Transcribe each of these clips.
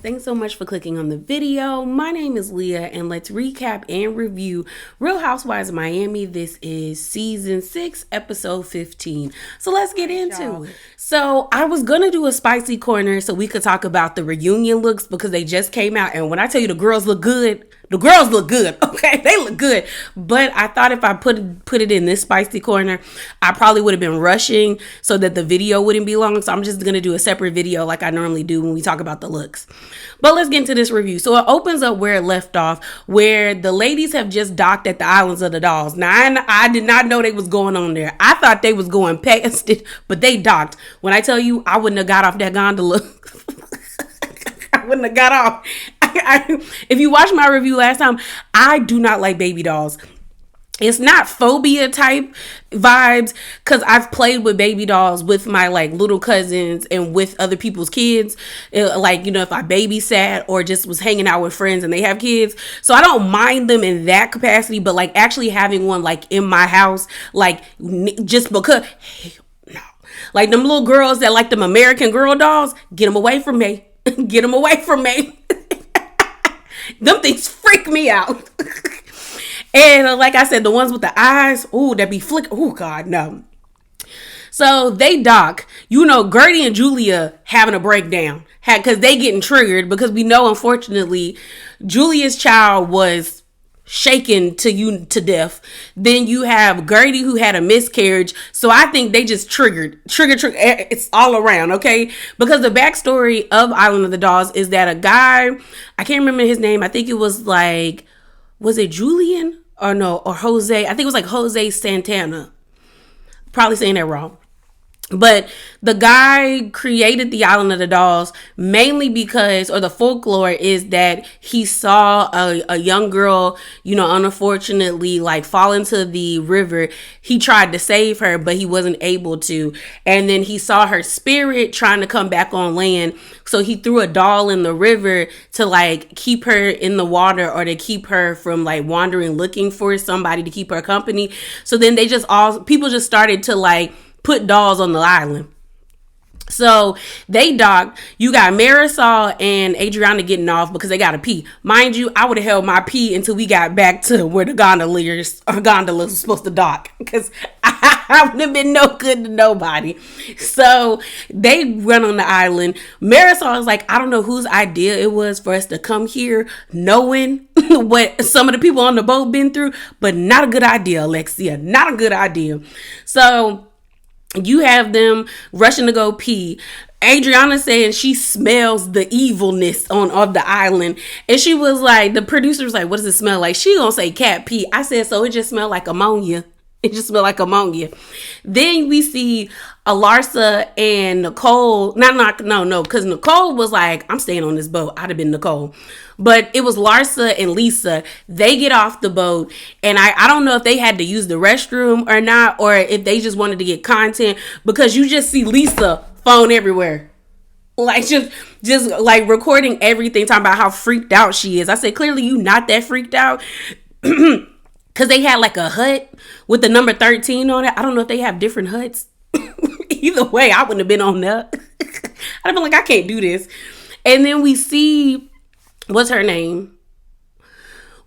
Thanks so much for clicking on the video. My name is Leah, and let's recap and review Real Housewives of Miami. This is season 6, episode 15. So let's get into it. So I was gonna do a spicy corner so we could talk about the reunion looks because they just came out, and when I tell you the girls look good, okay? They look good. But I thought if I put it in this spicy corner, I probably would have been rushing so that the video wouldn't be long. So I'm just going to do a separate video like I normally do when we talk about the looks. But let's get into this review. So it opens up where it left off, where the ladies have just docked at the Islands of the Dolls. Now, I did not know they was going on there. I thought they was going past it, but they docked. When I tell you, I wouldn't have got off that gondola. I wouldn't have got off. If you watched my review last time, I do not like baby dolls. It's not phobia type vibes because I've played with baby dolls with my like little cousins and with other people's kids. Like, you know, if I babysat or just was hanging out with friends and they have kids. So I don't mind them in that capacity, but like actually having one like in my house, like just because, no. Like them little girls that like them American Girl dolls, get them away from me. Get them away from me. Them things freak me out. And like I said, the ones with the eyes, ooh, that be flick. Oh God, no. So they dock. You know, Gertie and Julia having a breakdown because they getting triggered because we know, unfortunately, Julia's child was shaken to death. Then you have Gertie who had a miscarriage. So I think they just triggered. It's all around, okay? Because the backstory of Island of the Dolls is that a guy, I can't remember his name. I think it was like, was it Julian or no, or Jose? I think it was like Jose Santana. Probably saying that wrong. But the guy created the Island of the Dolls mainly because, or the folklore is that he saw a young girl, you know, unfortunately like fall into the river. He tried to save her, but he wasn't able to. And then he saw her spirit trying to come back on land. So he threw a doll in the river to like keep her in the water or to keep her from like wandering, looking for somebody to keep her company. So then people just started to like put dolls on the island. So they docked. You got Marisol and Adriana getting off because they got to pee. Mind you, I would have held my pee until we got back to where the gondolas were supposed to dock because I would have been no good to nobody. So they run on the island. Marisol is like, I don't know whose idea it was for us to come here knowing what some of the people on the boat been through, but not a good idea, Alexia. Not a good idea. So you have them rushing to go pee. Adriana saying she smells the evilness of the island. And she was like, the producer was like, what does it smell like? She gonna say cat pee. I said, so it just smelled like ammonia. It just smelled like ammonia. Then we see Alarsa and Nicole. No, because Nicole was like, I'm staying on this boat. I'd have been Nicole. But it was Larsa and Lisa. They get off the boat. And I don't know if they had to use the restroom or not, or if they just wanted to get content, because you just see Lisa phone everywhere. Like just like recording everything, talking about how freaked out she is. I said, clearly you not that freaked out. Because they had like a hut with the number 13 on it. I don't know if they have different huts. Either way, I wouldn't have been on that. I'd have been like, I can't do this. And then we see, what's her name?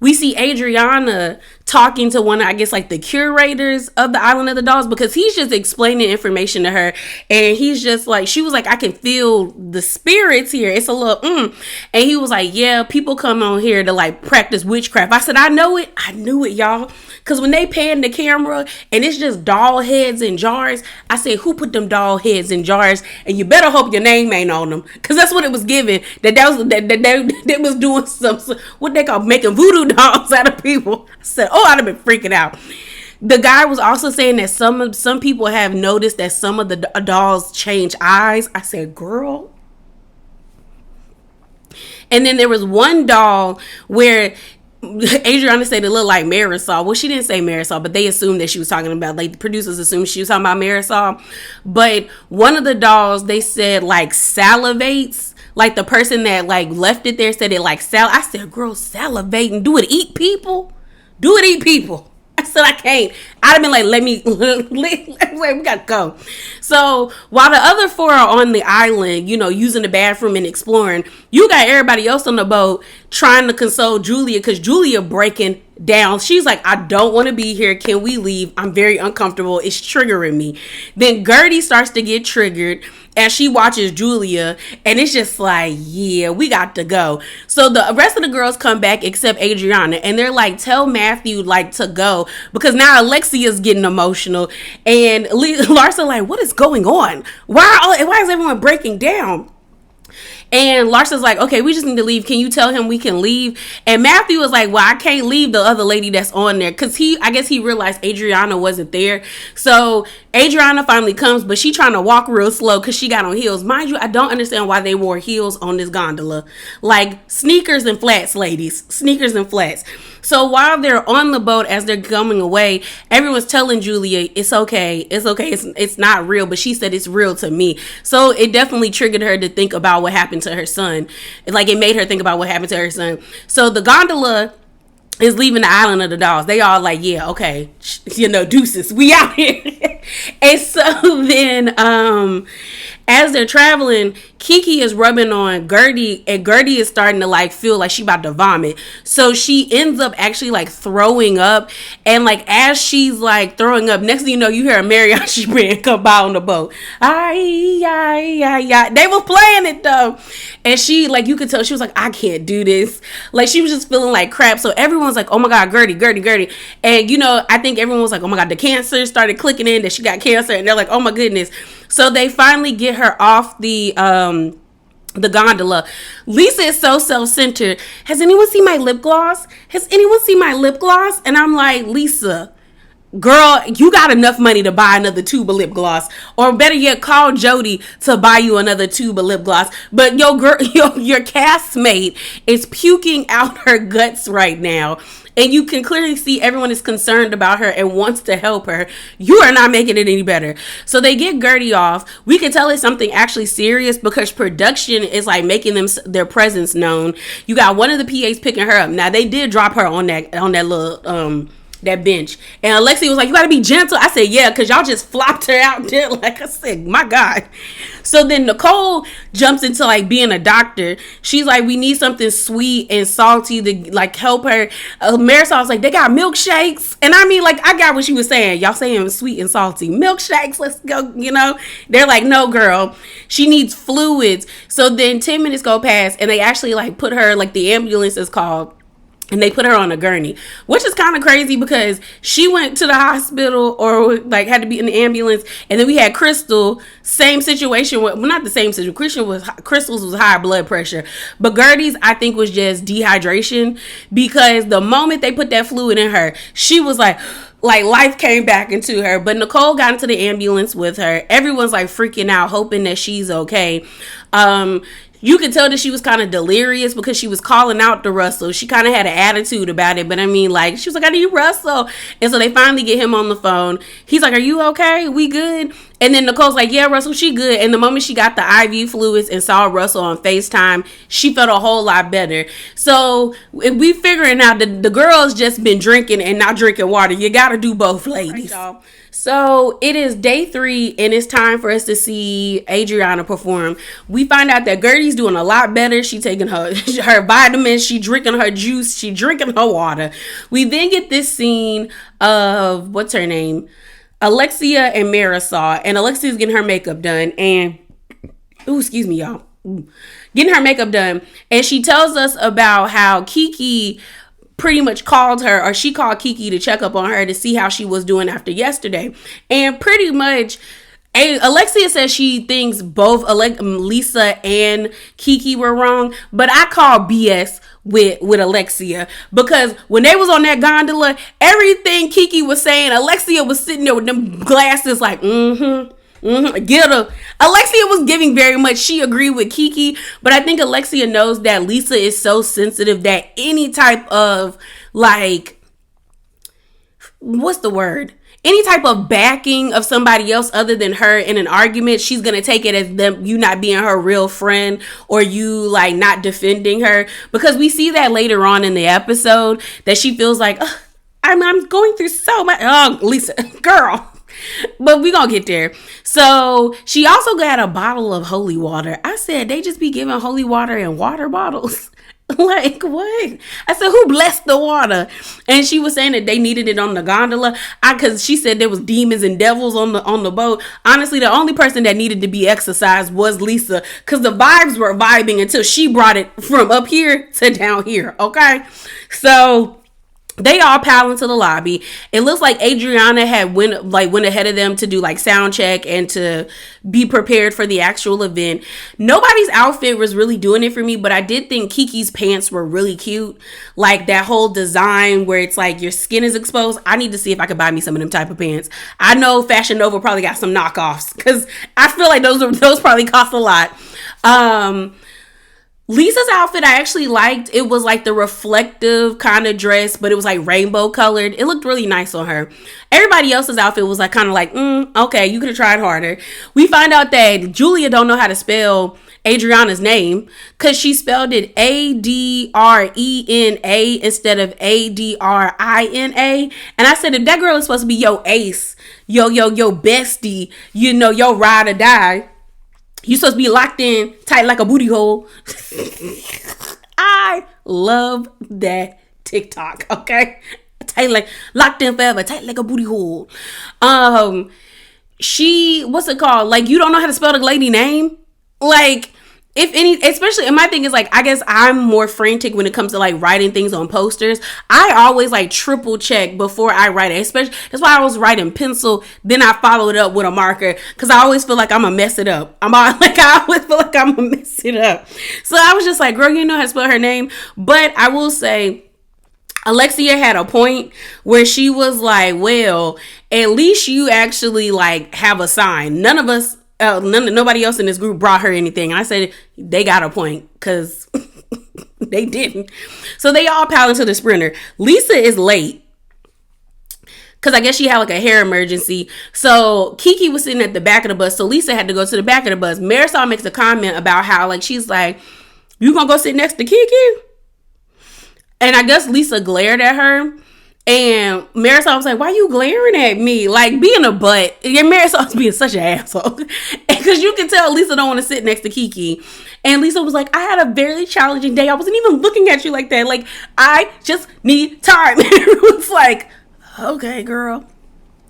We see Adriana talking to one, I guess, like the curators of the Island of the Dolls, because he's just explaining information to her. And he's just like, she was like, I can feel the spirits here. It's a little, And he was like, yeah, people come on here to like practice witchcraft. I said, I know it. I knew it, y'all. Because when they pan the camera and it's just doll heads in jars, I said, who put them doll heads in jars? And you better hope your name ain't on them. Because that's what it was giving. That they was doing some, what they call making voodoo dolls out of people. I said, oh, I'd have been freaking out. The guy was also saying that some people have noticed that some of the dolls change eyes. I said, girl. And then there was one doll where Adriana said it looked like Marisol. Well, she didn't say Marisol, but they assumed that she was talking about, like the producers assumed she was talking about Marisol. But one of the dolls, they said like salivates. Like the person that like left it there said it like I said, girl, salivating. Do it eat people? Do it eat people? I said I can't. I'd have been like, let me, we gotta go. So while the other four are on the island, you know, using the bathroom and exploring, you got everybody else on the boat trying to console Julia because Julia breaking down. She's like, I don't want to be here. Can we leave? I'm very uncomfortable. It's triggering me. Then Gertie starts to get triggered as she watches Julia, and it's just like, yeah, we got to go. So the rest of the girls come back except Adriana, and they're like, tell Matthew like to go because now Alexia's getting emotional, and Larsa like, what is going on? Why is everyone breaking down? And Larsa's like, okay, we just need to leave. Can you tell him we can leave? And Matthew was like, well, I can't leave the other lady that's on there. Because I guess he realized Adriana wasn't there. So Adriana finally comes, but she trying to walk real slow because she got on heels. Mind you, I don't understand why they wore heels on this gondola. Like sneakers and flats, ladies. Sneakers and flats. So while they're on the boat as they're coming away, everyone's telling Julia, it's okay. It's not real. But she said it's real to me. So it definitely triggered her to think about what happened to her son. Like it made her think about what happened to her son. So the gondola is leaving the island of the dolls. They all like, yeah, okay, you know, deuces, we out here. And so then as they're traveling, Kiki is rubbing on Gertie, and Gertie is starting to like feel like she about to vomit. So she ends up actually like throwing up, and like as she's like throwing up, next thing you know, you hear a mariachi band come by on the boat. They were playing it though, and she like, you could tell she was like, I can't do this. Like she was just feeling like crap. So everyone's like, oh my god, Gertie, and you know, I think everyone was like, oh my god, the cancer started clicking in that she got cancer, and they're like, oh my goodness. So they finally get her off the gondola. Lisa is so self-centered. Has anyone seen my lip gloss? And I'm like, Lisa, girl, you got enough money to buy another tube of lip gloss, or better yet, call Jody to buy you another tube of lip gloss. But your castmate is puking out her guts right now, and you can clearly see everyone is concerned about her and wants to help her. You are not making it any better. So they get Gertie off. We can tell it's something actually serious because production is like making their presence known. You got one of the PAs picking her up. Now they did drop her on that little that bench, and Alexia was like, you gotta be gentle. I said, yeah, because y'all just flopped her out there. Like I said, my god. So then Nicole jumps into like being a doctor. She's like, we need something sweet and salty to like help her. Marisol's like, they got milkshakes, and I mean, like, I got what she was saying. Y'all saying sweet and salty milkshakes, let's go. You know, they're like, no girl, she needs fluids. So then 10 minutes go past, and they actually like put her, like the ambulance is called, and they put her on a gurney, which is kind of crazy because she went to the hospital or like had to be in the ambulance. And then we had Crystal, same situation. Well, not the same situation. Crystal's was high blood pressure, but Gertie's, I think, was just dehydration, because the moment they put that fluid in her, she was like life came back into her. But Nicole got into the ambulance with her. Everyone's like freaking out, hoping that she's okay. You could tell that she was kind of delirious because she was calling out to Russell. She kind of had an attitude about it, but I mean, like, she was like, I need Russell. And so they finally get him on the phone. He's like, are you okay? We good? And then Nicole's like, yeah, Russell, she good. And the moment she got the IV fluids and saw Russell on FaceTime, she felt a whole lot better. So we figuring out that the girl's just been drinking and not drinking water. You got to do both, ladies. Right, y'all. So it is day 3, and it's time for us to see Adriana perform. We find out that Gertie's doing a lot better. She taking her vitamins. She drinking her juice. She drinking her water. We then get this scene of, what's her name? Alexia and Marisol. And Alexia's getting her makeup done. And, excuse me, y'all. Getting her makeup done. And she tells us about how Kiki pretty much called her, or she called Kiki to check up on her to see how she was doing after yesterday. And pretty much Alexia says she thinks both Lisa and Kiki were wrong, but I call BS with Alexia, because when they was on that gondola, everything Kiki was saying, Alexia was sitting there with them glasses like, get her. Alexia was giving very much, she agreed with Kiki, but I think Alexia knows that Lisa is so sensitive that any type of like, what's the word? Any type of backing of somebody else other than her in an argument, she's going to take it as them, you not being her real friend, or you like not defending her, because we see that later on in the episode that she feels like, I'm going through so much. Oh, Lisa, girl. But we gonna get there. So she also got a bottle of holy water. I said, they just be giving holy water in water bottles. Like, what? I said, who blessed the water? And she was saying that they needed it on the gondola. Because she said there was demons and devils on the boat. Honestly, the only person that needed to be exorcised was Lisa. Because the vibes were vibing until she brought it from up here to down here. Okay? So they all pile into the lobby. It looks like Adriana had went ahead of them to do like sound check and to be prepared for the actual event. Nobody's outfit was really doing it for me, but I did think Kiki's pants were really cute. Like that whole design where it's like your skin is exposed. I need to see if I could buy me some of them type of pants. I know Fashion Nova probably got some knockoffs because I feel like those probably cost a lot. Lisa's outfit I actually liked. It was like the reflective kind of dress, but it was like rainbow colored. It looked really nice on her. Everybody else's outfit was like kind of like, okay, you could have tried harder. We find out that Julia don't know how to spell Adriana's name because she spelled it Adrena instead of Adrina. And I said, if that girl is supposed to be your ace, yo bestie, your ride or die, you supposed to be locked in tight like a booty hole. I love that TikTok, okay? Tight like locked in forever, tight like a booty hole. What's it called? Like, you don't know how to spell the lady name? Like, if any, especially, and my thing is like, I guess I'm more frantic when it comes to like writing things on posters. I always like triple check before I write it, especially, that's why I was writing pencil, then I followed it up with a marker, because I always feel like I'm gonna mess it up. I always feel like I'm gonna mess it up. So I was just like, girl, you know how to spell her name. But I will say, Alexia had a point where she was like, well, at least you actually like have a sign. Nobody else in this group brought her anything. And I said, they got a point, because they didn't. So they all pile into the sprinter. Lisa is late because I guess she had like a hair emergency. So Kiki was sitting at the back of the bus. So Lisa had to go to the back of the bus. Marisol makes a comment about how like, she's like, you gonna go sit next to Kiki? And I guess Lisa glared at her. And Marisol was like, why you glaring at me? Like, being a butt. Yeah, Marisol's being such an asshole. Because you can tell Lisa don't want to sit next to Kiki. And Lisa was like, I had a very challenging day. I wasn't even looking at you like that. Like, I just need time. And it was like, okay, girl.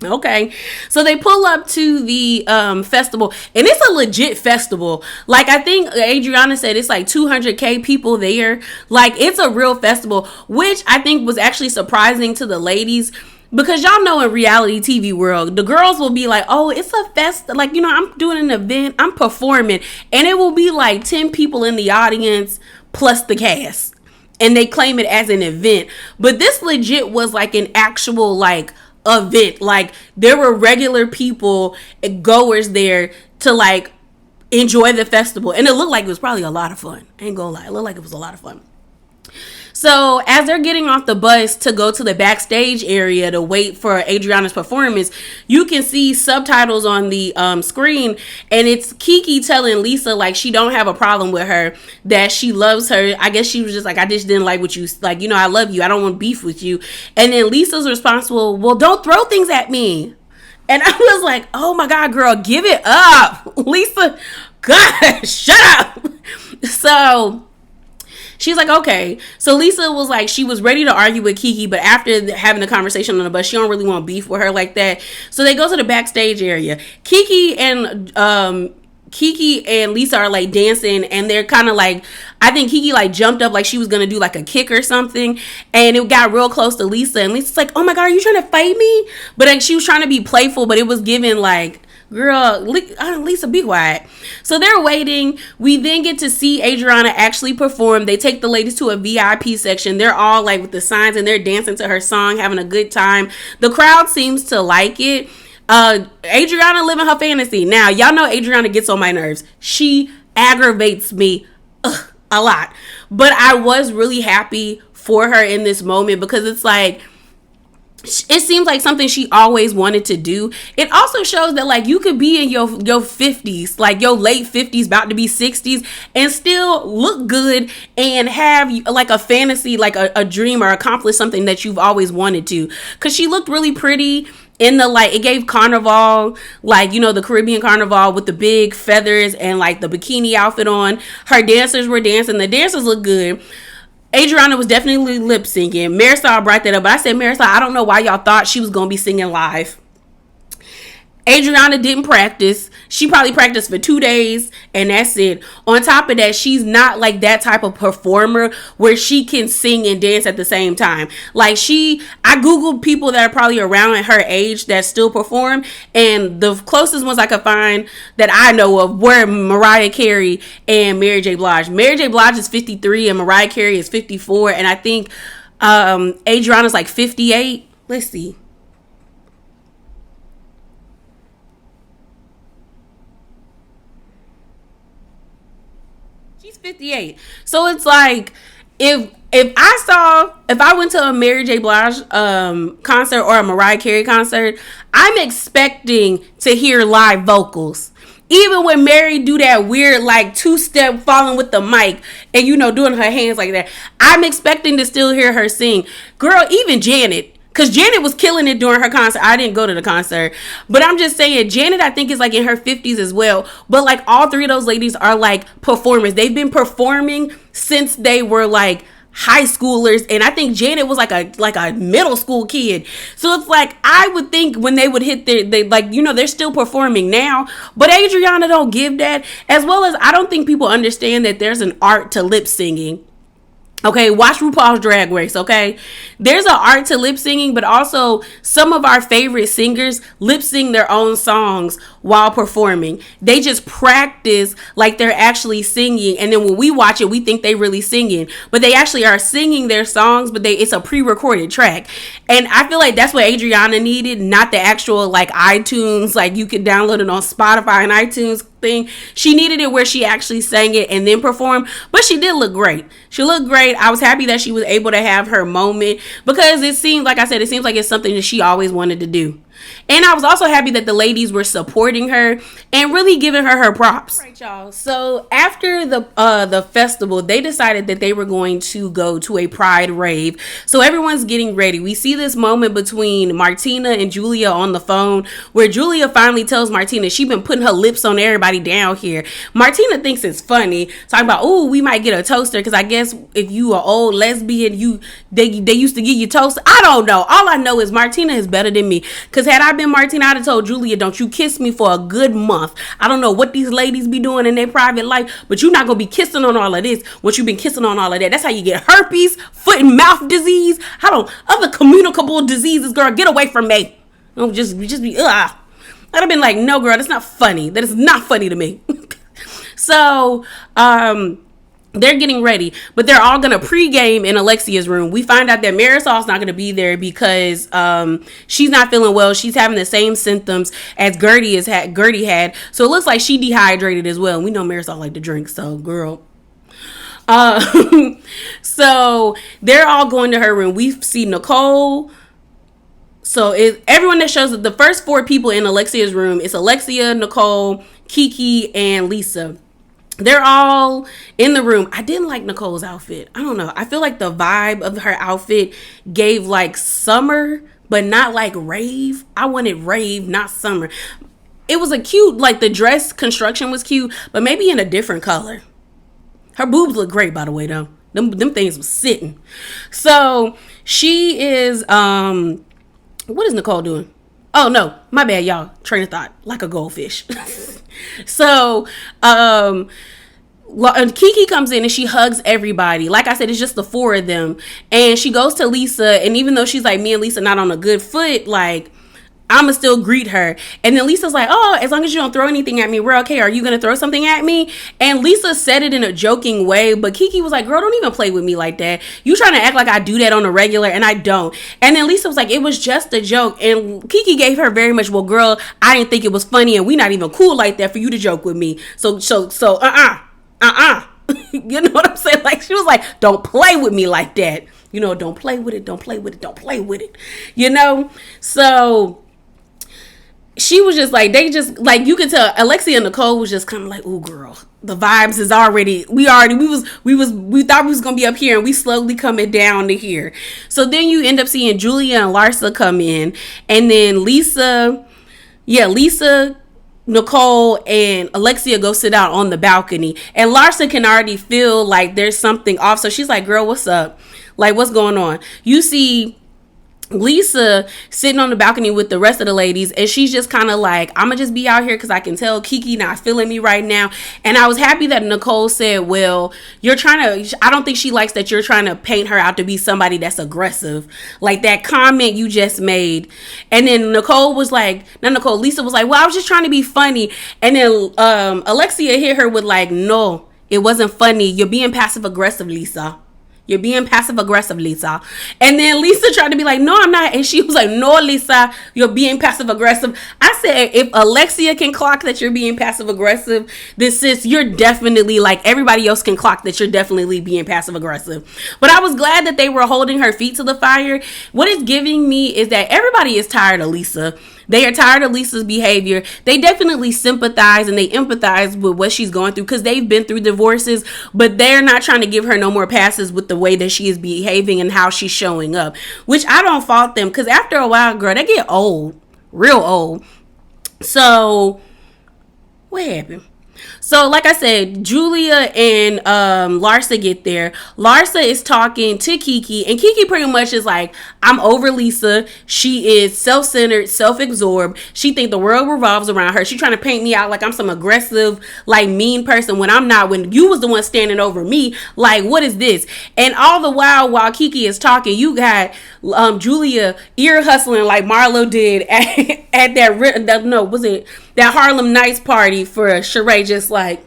Okay, so they pull up to the festival, and it's a legit festival. Like, I think Adriana said it's like 200K people there. Like, it's a real festival, which I think was actually surprising to the ladies, because y'all know in reality TV world, the girls will be like, oh, it's a fest, like, I'm doing an event, I'm performing, and it will be like 10 people in the audience plus the cast, and they claim it as an event. But this legit was like an actual like event. Like, there were regular people, goers there to like enjoy the festival, and it looked like it was probably a lot of fun. I ain't gonna lie, it looked like it was a lot of fun. So as they're getting off the bus to go to the backstage area to wait for Adriana's performance, you can see subtitles on the screen, and it's Kiki telling Lisa like she don't have a problem with her, that she loves her. I guess she was just like, I just didn't like what you, like, I love you, I don't want beef with you. And then Lisa's responsible, well, don't throw things at me. And I was like, oh my God, girl, give it up. Lisa, God, shut up. So she's like, okay. So Lisa was like, she was ready to argue with Kiki, but after having a conversation on the bus, she don't really want beef with her like that. So they go to the backstage area. Kiki and Lisa are like dancing, and they're kind of like, I think Kiki like jumped up like she was gonna do like a kick or something, and it got real close to Lisa, and Lisa's like, oh my God, are you trying to fight me? But like, she was trying to be playful, but it was given like, girl, Lisa, be quiet. So they're waiting. We then get to see Adriana actually perform. They take the ladies to a VIP section. They're all like with the signs, and they're dancing to her song, having a good time. The crowd seems to like it. Adriana living her fantasy. Now, y'all know Adriana gets on my nerves. She aggravates me a lot. But I was really happy for her in this moment, because it's like, it seems like something she always wanted to do. It also shows that like you could be in your 50s, like your late 50s, about to be 60s, and still look good and have like a fantasy, like a dream, or accomplish something that you've always wanted to. Because she looked really pretty in the, like, it gave carnival, like, you know, the Caribbean carnival with the big feathers and like the bikini outfit on. Her dancers were dancing. The dancers look good. Adriana was definitely lip syncing. Marisol brought that up, but I said, Marisol, I don't know why y'all thought she was going to be singing live. Adriana didn't practice. She probably practiced for 2 days and that's it. On top of that, she's not like that type of performer where she can sing and dance at the same time. Like I Googled people that are probably around at her age that still perform, and the closest ones I could find that I know of were Mariah Carey and Mary J. Blige. Mary J. Blige is 53 and Mariah Carey is 54, and I think Adriana's like 58. Let's see. She's 58. So it's like if I went to a Mary J. Blige concert or a Mariah Carey concert, I'm expecting to hear live vocals. Even when Mary do that weird like 2-step falling with the mic and, you know, doing her hands like that, I'm expecting to still hear her sing. Girl, even Janet. Because Janet was killing it during her concert. I didn't go to the concert. But I'm just saying, Janet, I think, is like in her 50s as well. But like all three of those ladies are like performers. They've been performing since they were like high schoolers. And I think Janet was like a middle school kid. So it's like, I would think when they would hit they like, you know, they're still performing now. But Adriana don't give that. As well as I don't think people understand that there's an art to lip singing. Okay, watch RuPaul's Drag Race, okay? There's an art to lip singing, but also some of our favorite singers lip sing their own songs while performing. They just practice like they're actually singing, and then when we watch it, we think they really singing, but they actually are singing their songs, but it's a pre-recorded track. And I feel like that's what Adriana needed, not the actual like iTunes, like you could download it on Spotify and iTunes thing. She needed it where she actually sang it and then performed, but she did look great. She looked great. I was happy that she was able to have her moment because it seems, like I said, it seems like it's something that she always wanted to do. And I was also happy that the ladies were supporting her and really giving her props. All right, y'all. So after the festival, they decided that they were going to go to a pride rave. So everyone's getting ready. We see this moment between Martina and Julia on the phone where Julia finally tells Martina she's been putting her lips on everybody down here. Martina thinks it's funny, talking about, oh, we might get a toaster because I guess if you are old lesbian, they used to give you toaster. I don't know. All I know is Martina is better than me, because had I been Martina, I'd have told Julia, don't you kiss me for a good month. I don't know what these ladies be doing in their private life, but you're not going to be kissing on all of this. What you've been kissing on all of that. That's how you get herpes, foot and mouth disease. Other communicable diseases, girl, get away from me. Don't just be, I'd have been like, no, girl, that's not funny. That is not funny to me. So, they're getting ready, but they're all going to pregame in Alexia's room. We find out that Marisol's not going to be there because she's not feeling well. She's having the same symptoms as Gertie had. So it looks like she dehydrated as well. And we know Marisol like to drink, so girl. So they're all going to her room. We see Nicole. So everyone that shows up, the first 4 people in Alexia's room, it's Alexia, Nicole, Kiki, and Lisa. They're all in the room. I didn't like Nicole's outfit. I don't know. I feel like the vibe of her outfit gave like summer, but not like rave. I wanted rave, not summer. It was a cute, like the dress construction was cute, but maybe in a different color. Her boobs look great, by the way, though. Them things was sitting. So she is, what is Nicole doing? Oh, no, my bad, y'all. Train of thought, like a goldfish. So, Kiki comes in and she hugs everybody. Like I said, it's just the 4 of them. And she goes to Lisa, and even though she's like, me and Lisa not on a good foot, like, I'ma still greet her. And then Lisa's like, oh, as long as you don't throw anything at me, we're okay. Are you gonna throw something at me? And Lisa said it in a joking way, but Kiki was like, girl, don't even play with me like that. You trying to act like I do that on a regular, and I don't. And then Lisa was like, it was just a joke. And Kiki gave her very much, well, girl, I didn't think it was funny, and we not even cool like that for you to joke with me. So you know what I'm saying? Like, she was like, don't play with me like that. don't play with it, don't play with it, don't play with it. So she was just like, they just like, you could tell Alexia and Nicole was just kind of like, ooh, girl, the vibes is already, we thought we was gonna be up here, and we slowly coming down to here. So then you end up seeing Julia and Larsa come in, and then Lisa, Nicole, and Alexia go sit out on the balcony, and Larsa can already feel like there's something off. So she's like, girl, what's up? Like, what's going on? You see Lisa sitting on the balcony with the rest of the ladies, and she's just kind of like, I'm gonna just be out here because I can tell Kiki not feeling me right now. And I was happy that Nicole said, well, I don't think she likes that you're trying to paint her out to be somebody that's aggressive, like that comment you just made. And then Lisa was like, well, I was just trying to be funny. And then Alexia hit her with like, no, it wasn't funny, you're being passive aggressive, Lisa. You're being passive aggressive, Lisa. And then Lisa tried to be like, no, I'm not. And she was like, no, Lisa, you're being passive aggressive. I said, if Alexia can clock that you're being passive aggressive, then sis, you're definitely, like everybody else can clock that you're definitely being passive aggressive. But I was glad that they were holding her feet to the fire. What it's giving me is that everybody is tired of Lisa. They are tired of Lisa's behavior. They definitely sympathize and they empathize with what she's going through because they've been through divorces, but they're not trying to give her no more passes with the way that she is behaving and how she's showing up, which I don't fault them, because after a while, girl, they get old, real old. So what happened? So, like I said, Julia and Larsa get there. Larsa is talking to Kiki, and Kiki pretty much is like, I'm over Lisa. She is self-centered, self-absorbed. She think the world revolves around her. She trying to paint me out like I'm some aggressive, like mean person when I'm not, when you was the one standing over me. Like, what is this? And all the while Kiki is talking, you got Julia ear hustling like Marlo did at that Harlem Nights party for Sheree, just like,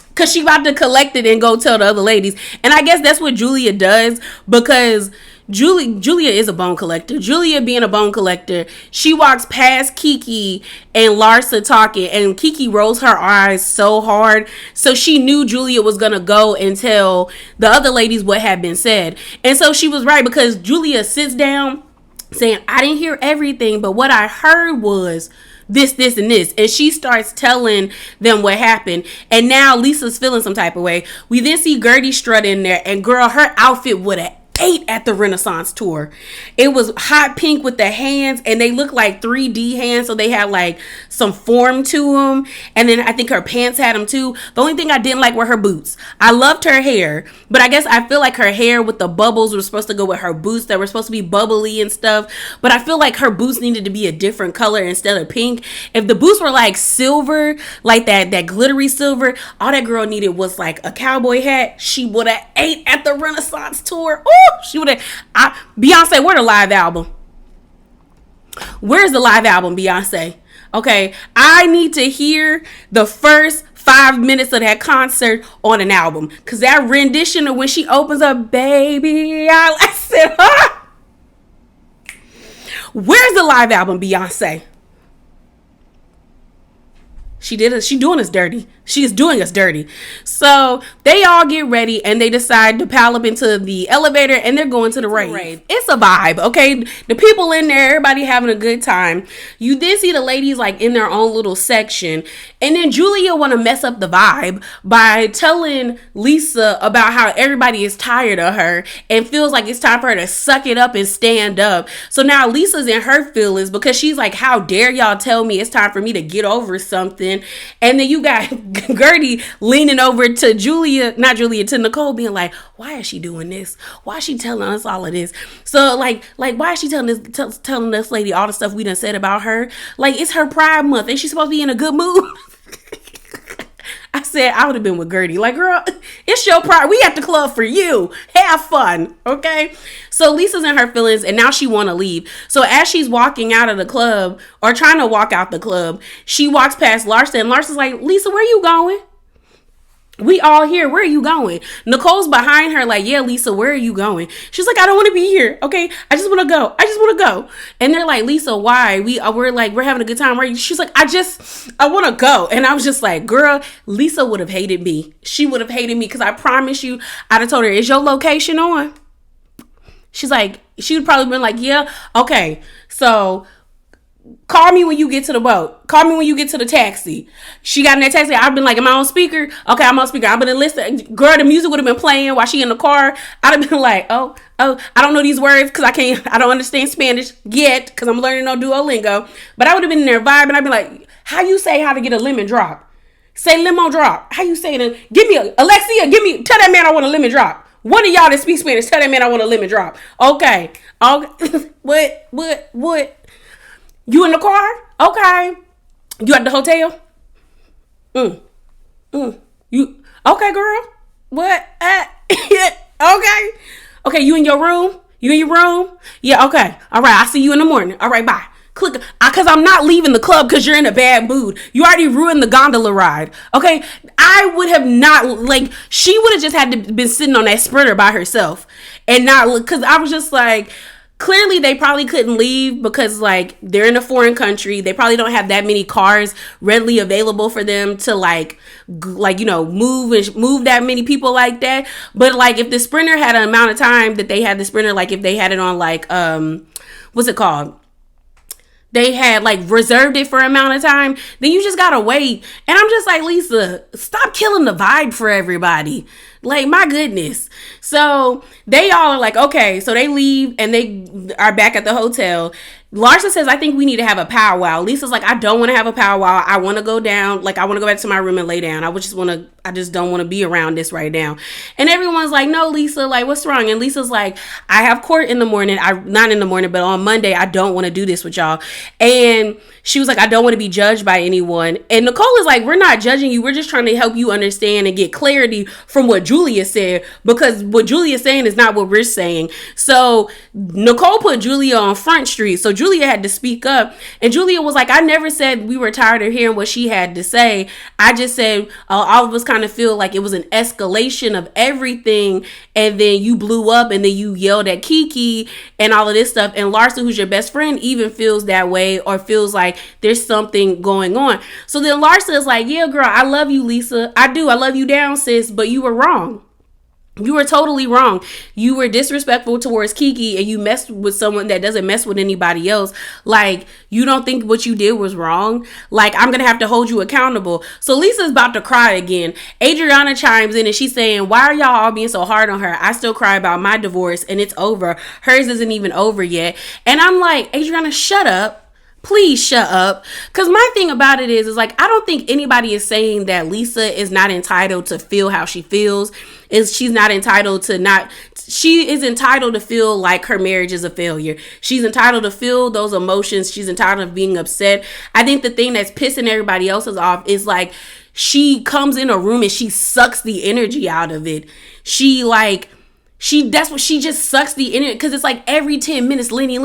because she about to collect it and go tell the other ladies. And I guess that's what Julia does, because Julia is a bone collector. Julia being a bone collector, she walks past Kiki and Larsa talking, and Kiki rolls her eyes so hard. So she knew Julia was going to go and tell the other ladies what had been said. And so she was right, because Julia sits down saying, I didn't hear everything, but what I heard was this, and this. And she starts telling them what happened. And now Lisa's feeling some type of way. We then see Gertie strut in there, and girl, her outfit would have ate at the Renaissance tour. It was hot pink with the hands, and they look like 3D hands, so they had like some form to them. And then I think her pants had them too. The only thing I didn't like were her boots. I loved her hair, but I guess I feel like her hair with the bubbles were supposed to go with her boots that were supposed to be bubbly and stuff. But I feel like her boots needed to be a different color instead of pink. If the boots were like silver, like that glittery silver, all that girl needed was like a cowboy hat. She would have ate at the Renaissance tour. Ooh! She would have. Beyonce, where the live album? Where's the live album, Beyonce? Okay, I need to hear the first 5 minutes of that concert on an album, because that rendition of when she opens up, baby, I said, huh? Where's the live album, Beyonce? She doing us dirty. She is doing us dirty. So they all get ready and they decide to pile up into the elevator and they're going to the rave. It's a vibe, okay? The people in there, everybody having a good time. You then see the ladies like in their own little section. And then Julia want to mess up the vibe by telling Lisa about how everybody is tired of her and feels like it's time for her to suck it up and stand up. So now Lisa's in her feelings because she's like, how dare y'all tell me it's time for me to get over something? And then you got Gertie leaning over to Nicole, being like, why is she doing this? Why is she telling us all of this? So like why is she telling this lady all the stuff we done said about her? Like, it's her Pride Month. Ain't she supposed to be in a good mood? I said I would have been with Gertie. Like, girl, it's your pride. We at the club for you. Have fun, okay? So Lisa's in her feelings, and now she want to leave. So as she's walking out of the club, or trying to walk out the club, she walks past Larsa, and Larsa's like, Lisa, where you going? We all here. Where are you going? Nicole's behind her like, yeah, Lisa, where are you going? She's like, I don't want to be here. Okay. I just want to go. I just want to go. And they're like, Lisa, why? We're like, we're having a good time. Right? She's like, I want to go. And I was just like, girl, Lisa would have hated me. She would have hated me because I promise you, I'd have told her, is your location on? She's like, she would probably been like, yeah, okay. So call me when you get to the boat. Call me when you get to the taxi. She got in that taxi. I've been like, am I on speaker? Okay, I'm on speaker. I've been listening. Girl, the music would have been playing while she in the car. I'd have been like, oh, I don't know these words because I don't understand Spanish yet because I'm learning on Duolingo. But I would have been in there vibing. I'd be like, how you say how to get a lemon drop? Say limo drop. How you say it? Give me Alexia, tell that man I want a lemon drop. One of y'all that speak Spanish, tell that man I want a lemon drop. Okay. What? You in the car? Okay. You at the hotel? You okay, girl? What? Okay. Okay, you in your room? You in your room? Yeah, okay. All right, I'll see you in the morning. All right, bye. Click. Because I'm not leaving the club because you're in a bad mood. You already ruined the gondola ride. Okay? I would have not, like, she would have just had to been sitting on that Sprinter by herself and not look, because I was just like, clearly they probably couldn't leave because like they're in a foreign country. They probably don't have that many cars readily available for them to like move that many people like that. But like if the Sprinter had an amount of time that they had the Sprinter, like if they had it on like what's it called? They had like reserved it for an amount of time, then you just gotta wait. And I'm just like, Lisa, stop killing the vibe for everybody. Like, my goodness. So they all are like, okay, so they leave and they are back at the hotel. Larsa says, I think we need to have a powwow. Lisa's like, I don't want to have a powwow. I want to go down. Like, I want to go back to my room and lay down. I just don't want to be around this right now. And everyone's like, no, Lisa, like, what's wrong? And Lisa's like, I have court in the morning. Not in the morning, but on Monday, I don't want to do this with y'all. And she was like, I don't want to be judged by anyone. And Nicole is like, we're not judging you. We're just trying to help you understand and get clarity from what Julia said, because what Julia's saying is not what we're saying. So Nicole put Julia on Front Street. So Julia had to speak up. And Julia was like, I never said we were tired of hearing what she had to say. I just said all of us kind of feel like it was an escalation of everything. And then you blew up and then you yelled at Kiki and all of this stuff. And Larsa, who's your best friend, even feels that way or feels like there's something going on. So then Larsa is like, yeah, girl, I love you, Lisa. I do. I love you down, sis, but you were wrong. You were totally wrong. You were disrespectful towards Kiki and you messed with someone that doesn't mess with anybody else. Like, you don't think what you did was wrong? Like, I'm going to have to hold you accountable. So Lisa's about to cry again. Adriana chimes in and she's saying, why are y'all all being so hard on her? I still cry about my divorce and it's over. Hers isn't even over yet. And I'm like, Adriana, shut up. Please shut up. Because my thing about it is like, I don't think anybody is saying that Lisa is not entitled to feel how she feels. She's not entitled to she is entitled to feel like her marriage is a failure. She's entitled to feel those emotions. She's entitled to being upset. I think the thing that's pissing everybody else's off is like, she comes in a room and she sucks the energy out of it. That's what she just sucks the energy, because it's like every 10 minutes, Lenny.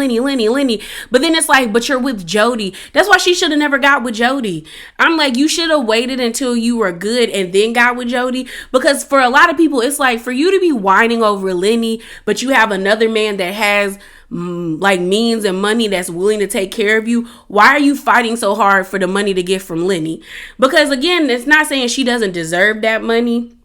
But then it's like, but you're with Jody. That's why she should have never got with Jody. I'm like, you should have waited until you were good and then got with Jody. Because for a lot of people, it's like, for you to be whining over Lenny, but you have another man that has like means and money that's willing to take care of you. Why are you fighting so hard for the money to get from Lenny? Because again, it's not saying she doesn't deserve that money,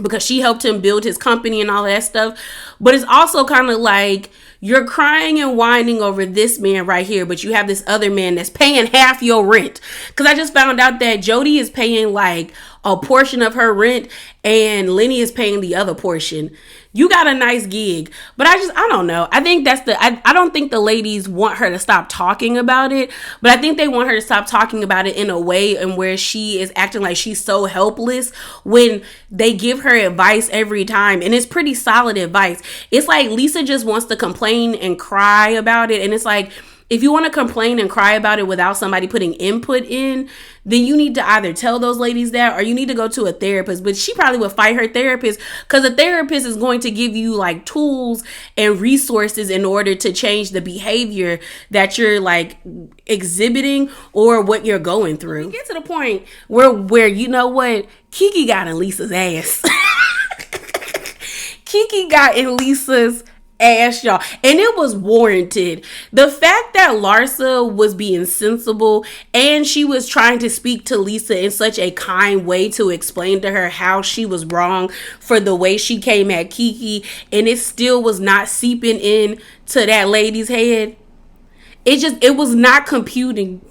because she helped him build his company and all that stuff. But it's also kind of like, you're crying and whining over this man right here, but you have this other man that's paying half your rent. Because I just found out that Jody is paying like a portion of her rent and Lenny is paying the other portion. You got a nice gig. But I don't know. I think I don't think the ladies want her to stop talking about it, but I think they want her to stop talking about it in a way and where she is acting like she's so helpless when they give her advice every time. And it's pretty solid advice. It's like Lisa just wants to complain and cry about it. And it's like, if you want to complain and cry about it without somebody putting input in, then you need to either tell those ladies that or you need to go to a therapist. But she probably would fight her therapist because a therapist is going to give you like tools and resources in order to change the behavior that you're like exhibiting or what you're going through. We get to the point where you know what? Kiki got in Lisa's ass. Kiki got in Lisa's ass, y'all, and it was warranted. The fact that Larsa was being sensible and she was trying to speak to Lisa in such a kind way to explain to her how she was wrong for the way she came at Kiki, and it still was not seeping in to that lady's head. It was not computing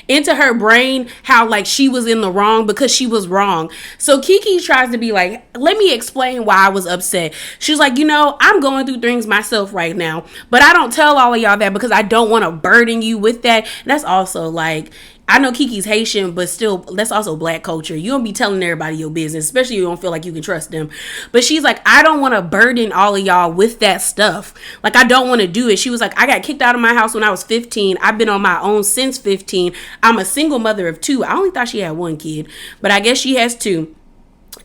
into her brain how like she was in the wrong because she was wrong. So Kiki tries to be like, let me explain why I was upset. She's like, I'm going through things myself right now, but I don't tell all of y'all that because I don't want to burden you with that. And that's also like, I know Kiki's Haitian, but still, that's also Black culture. You don't be telling everybody your business, especially if you don't feel like you can trust them. But she's like, I don't want to burden all of y'all with that stuff. Like, I don't want to do it. She was like, I got kicked out of my house when I was 15. I've been on my own since 15. I'm a single mother of 2. I only thought she had 1 kid, but I guess she has 2.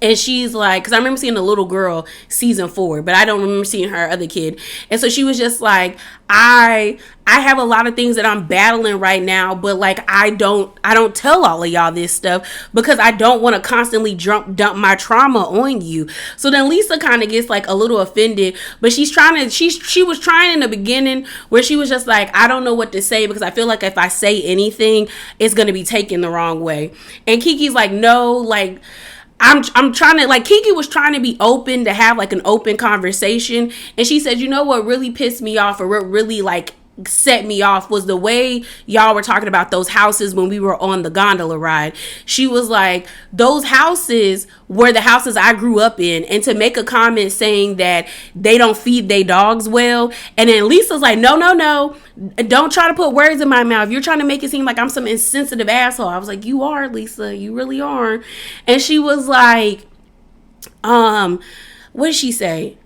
And she's like, because I remember seeing the little girl season 4, but I don't remember seeing her other kid. And so she was just like, I have a lot of things that I'm battling right now, but like I don't tell all of y'all this stuff because I don't want to constantly dump my trauma on you. So then Lisa kind of gets like a little offended, but she was trying in the beginning where she was just like, I don't know what to say because I feel like if I say anything, it's going to be taken the wrong way. And Kiki's like, no, like, I'm trying to, like, Kiki was trying to be open to have like an open conversation. And she said, you know what really pissed me off or what really like set me off was the way y'all were talking about those houses when we were on the gondola ride. She was like, those houses were the houses I grew up in, and to make a comment saying that they don't feed their dogs well. And then Lisa's like, no, don't try to put words in my mouth. You're trying to make it seem like I'm some insensitive asshole. I was like, you are, Lisa, you really are. And she was like, what did she say?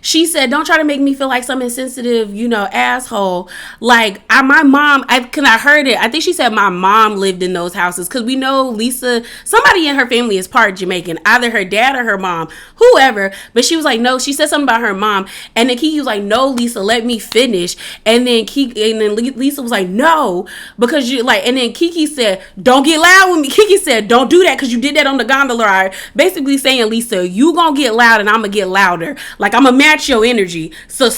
She said, don't try to make me feel like some insensitive, asshole. Like, my mom, I heard it. I think she said my mom lived in those houses. Because we know Lisa, somebody in her family is part Jamaican. Either her dad or her mom. Whoever. But she was like, no. She said something about her mom. And then Kiki was like, no, Lisa, let me finish. And then Lisa was like, no. Because you, like, and then Kiki said, don't get loud with me. Kiki said, don't do that because you did that on the gondola ride. Basically saying, Lisa, you gonna get loud and I'm gonna get louder. Like, I'm gonna match your energy, so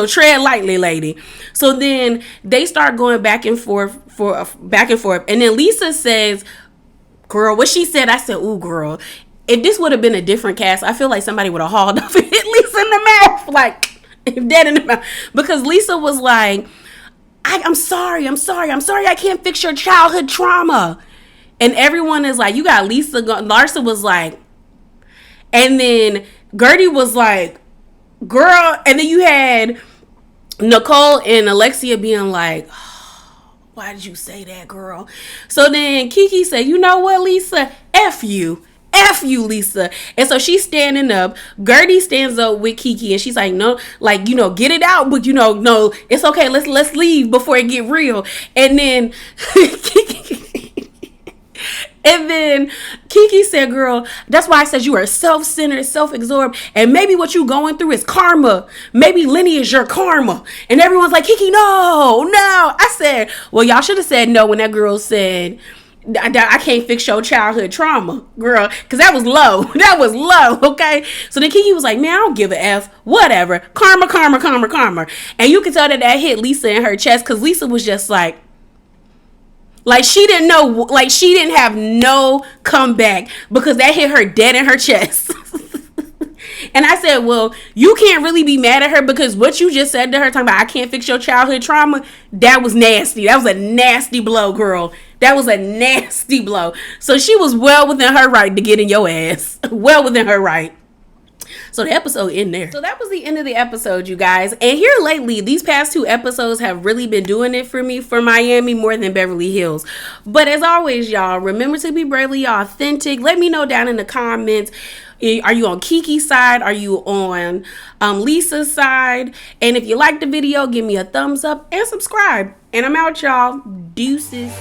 tread lightly, lady. So then they start going back and forth, and then Lisa says, girl, what she said, I said, ooh, girl, if this would have been a different cast, I feel like somebody would have hauled off and hit Lisa in the mouth, like dead in the mouth, because Lisa was like, I'm sorry, I can't fix your childhood trauma. And everyone is like, you got Lisa Larsa was like, and then Gertie was like, girl, and then you had Nicole and Alexia being like, oh, why did you say that, girl? So then Kiki said, you know what, Lisa? F you, Lisa. And so she's standing up. Gertie stands up with Kiki and she's like, no, like, get it out, but no, it's okay. Let's leave before it get real. And then And then Kiki said, girl, that's why I said you are self-centered, self-absorbed, and maybe what you going through is karma. Maybe Lenny is your karma. And everyone's like, Kiki, no. I said, well, y'all should have said no when that girl said, I can't fix your childhood trauma, girl, because that was low. That was low, okay? So then Kiki was like, man, I don't give a F. Whatever. Karma. And you can tell that hit Lisa in her chest because Lisa was just like she didn't know, like she didn't have no comeback because that hit her dead in her chest. And I said, well, you can't really be mad at her because what you just said to her, talking about I can't fix your childhood trauma, that was nasty. That was a nasty blow, girl. That was a nasty blow. So she was well within her right to get in your ass. Well within her right. So the episode in there. So that was the end of the episode, you guys. And here lately, these past 2 episodes have really been doing it for me for Miami more than Beverly Hills. But as always, y'all, remember to be bravely authentic. Let me know down in the comments. Are you on Kiki's side? Are you on Lisa's side? And if you like the video, give me a thumbs up and subscribe. And I'm out, y'all. Deuces.